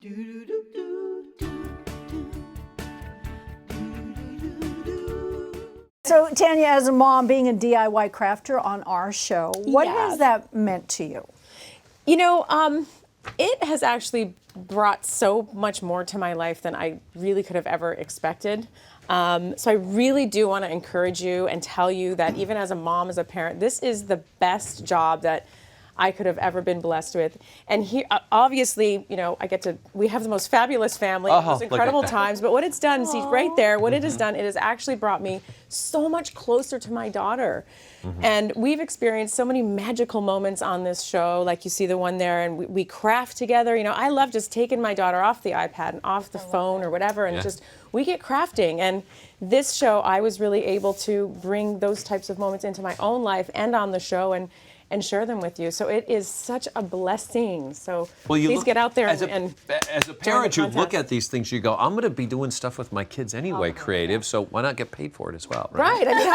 So, Tanya, as a mom, being a DIY crafter on our show, what Yes. has that meant to you? You know, it has actually brought so much more to my life than I really could have ever expected. So I really do want to encourage you and tell you that even as a mom, as a parent, this is the best job that I could have ever been blessed with. And here, obviously, you know, we have the most fabulous family, most incredible times, but what it's done, see right there, what it has done, it has actually brought me so much closer to my daughter. And we've experienced so many magical moments on this show, like you see the one there, and we craft together. You know, I love just taking my daughter off the iPad and off the phone or whatever, and just, we get crafting. And this show, I was really able to bring those types of moments into my own life and on the show, and share them with you. So it is such a blessing. So please get out there as and as a parent, you look at these things, you go, I'm going to be doing stuff with my kids anyway, creative, so why not get paid for it as well? Right. I mean,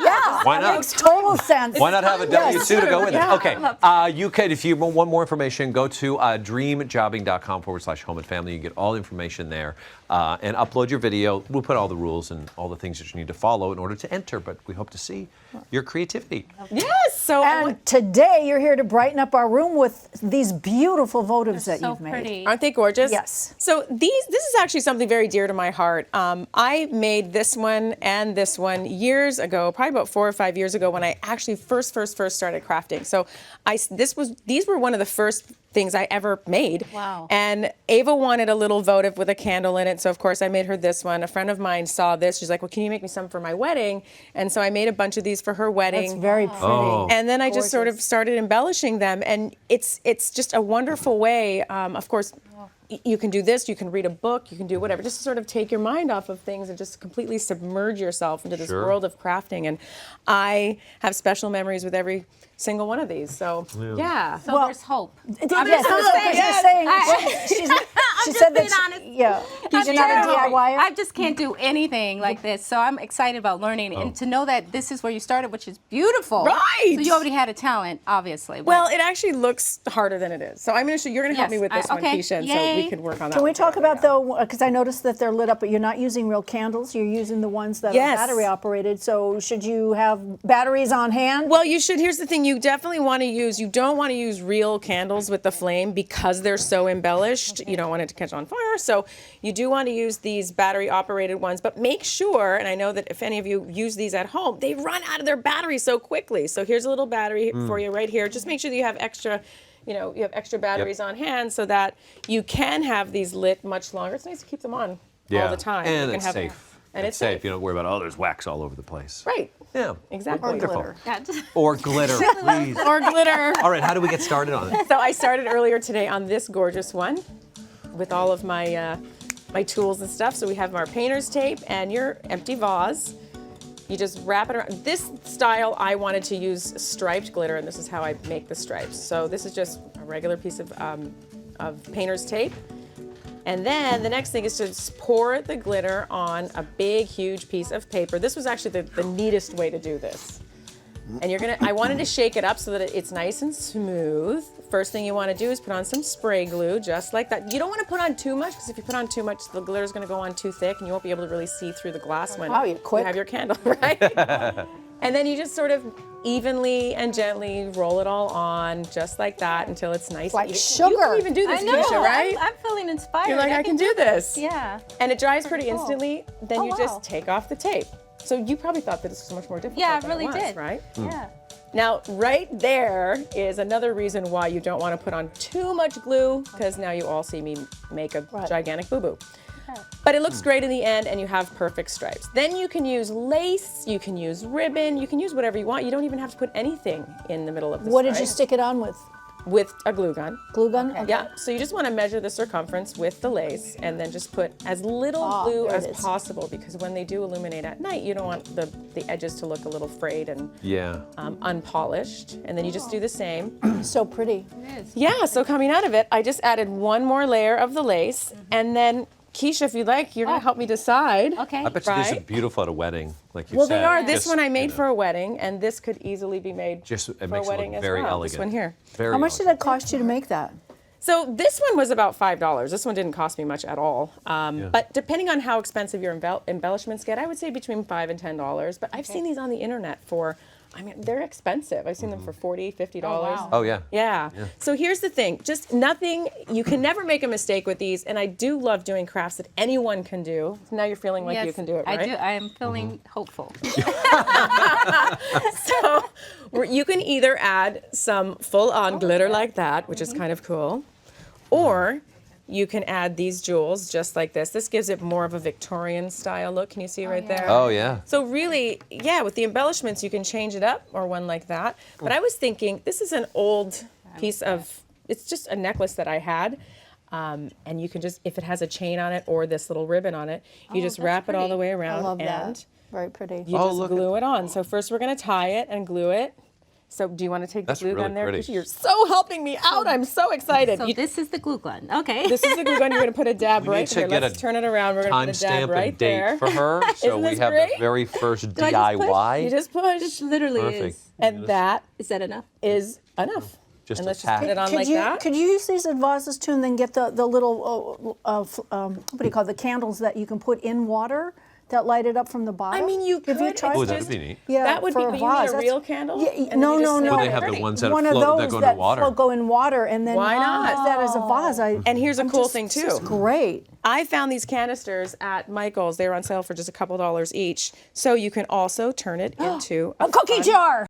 yeah. Why not? Makes total sense. Why not have a W-2 to go with it? Okay, you can, if you want more information, go to dreamjobbing.com/home and family. You can get all the information there and upload your video. We'll put all the rules and all the things that you need to follow in order to enter, but we hope to see your creativity. Yes. So And today you're here to brighten up our room with these beautiful votives that so you've made. pretty. aren't they gorgeous? Yes. So this is actually something very dear to my heart. I made this one and this one years ago, probably about 4 or 5 years ago, when I actually first started crafting. So these were one of the first things I ever made. Wow. And Ava wanted a little votive with a candle in it, so of course I made her this one. A friend of mine saw this. She's like, well, can you make me some for my wedding? And so I made a bunch of these for her wedding. That's very pretty. And then I just sort of started embellishing them, and it's just a wonderful way. Of course, you can do this, you can read a book, you can do whatever, just to sort of take your mind off of things and just completely submerge yourself into this world of crafting. And I have special memories with every single one of these. So yeah. So there's hope. She said that. Yeah. You're not a DIYer? I just can't do anything like this, so I'm excited about learning and to know that this is where you started, which is beautiful. Right. So you already had a talent, obviously. but- Well, it actually looks harder than it is. So I'm going to show you're going to help me with this one, okay. Keisha, and so Yay. we could work on that. Can we one talk together. about, though, because I noticed that they're lit up, but you're not using real candles. You're using the ones that are battery operated. So should you have batteries on hand? Well, you should. Here's the thing. You definitely want to use, you don't want to use real candles with the flame because they're so embellished. You don't want it to catch on fire. So you do want to use these battery operated ones, but make sure, and I know that if any of you use these at home, they run out of their battery so quickly. So here's a little battery for you right here. Just make sure that you have extra, you have extra batteries on hand so that you can have these lit much longer. It's nice to keep them on all the time. And You can it's have- safe. And it's safe. safe. You don't worry about, there's wax all over the place. Right. Yeah. Exactly. Wonderful. Glitter. Or glitter, please. Or glitter. All right, how do we get started on it? So I started earlier today on this gorgeous one with all of my my tools and stuff. So we have our painter's tape and your empty vase. You just wrap it around. This style, I wanted to use striped glitter, and this is how I make the stripes. So this is just a regular piece of painter's tape. And then the next thing is to just pour the glitter on a big, huge piece of paper. This was actually the neatest way to do this. And I wanted to shake it up so that it's nice and smooth. First thing you want to do is put on some spray glue, just like that. You don't want to put on too much, because if you put on too much, the glitter is going to go on too thick, and you won't be able to really see through the glass when Wow, you're quick. you have your candle, right? And then you just sort of evenly and gently roll it all on, just like that, until it's nice. Like and even. sugar. You can even do this, I know. Keisha, right? I'm feeling inspired. You're like, I can do this. Yeah. And it dries pretty cool. instantly. Then Oh, you wow. just take off the tape. So you probably thought that this was so much more difficult Yeah, I than really it was, did. right? Yeah. Now, right there is another reason why you don't want to put on too much glue, because now you all see me make a gigantic boo-boo. But it looks great in the end, and you have perfect stripes. Then you can use lace, you can use ribbon, you can use whatever you want. You don't even have to put anything in the middle of the What did you stripe. stick it on with? With a glue gun. Glue gun? Okay. Yeah, so you just want to measure the circumference with the lace, and then just put as little glue there it as is. possible, because when they do illuminate at night, you don't want the edges to look a little frayed and unpolished. And then you just do the same. So pretty. Yeah, so coming out of it, I just added one more layer of the lace, and then Keisha, if you'd like, you're going to help me decide. Okay. I bet you these are Right. beautiful at a wedding, like you Well, said. they are. This Just, one I made you know, for a wedding, and this could easily be made Just, it for a makes it wedding look as very well. elegant. This one here. Very How much did elegant. it cost you to make that? So this one was about $5. This one didn't cost me much at all. But depending on how expensive your embellishments get, I would say between $5 and $10. But I've seen these on the internet for, I mean, they're expensive. I've seen them for $40, $50. wow. Oh, yeah. Yeah. So here's the thing, just nothing, you can never make a mistake with these, and I do love doing crafts that anyone can do. Now you're feeling like you can do it, right? I do. I am feeling hopeful. So you can either add some full-on glitter like that, which is kind of cool, or you can add these jewels just like this. This gives it more of a Victorian style look. Can you see right there? Oh, yeah. So really, yeah, with the embellishments, you can change it up or one like that. But I was thinking, this is an old piece of, it's just a necklace that I had. And you can just, if it has a chain on it or this little ribbon on it, you just wrap it all the way around. I love and that. Very pretty. you just glue it on. So first we're going to tie it and glue it. So do you want to take the glue really gun there? pretty. Because you're so helping me out. I'm so excited. So this is the glue gun. Okay. This is the glue gun. You're going to put a dab right to here. get Let's a turn it around. We're going to put a dab Timestamp right and date there. for her, so Isn't we this have great? the very first Do I just push? DIY. You just push. This literally Perfect. is. And that Is that enough? is enough. Just and a let's tap. just put it on like you, that. Could you use these in vases too, and then get the little what do you call it, the candles that you can put in water that light it up from the bottom? I mean, you could. Have you tried Oh, It's that that? would be neat. Yeah, That would for be, a but you need vase. a real candle? Yeah, And then no, you just no, snip no. Well, it they have the pretty. ones that One of float, those that go in that water. go in water, and then Why you not? use that as a vase. And here's a cool thing It's too. just great. I found these canisters at Michael's. They were on sale for just a couple dollars each. So you can also turn it into A cookie fun jar.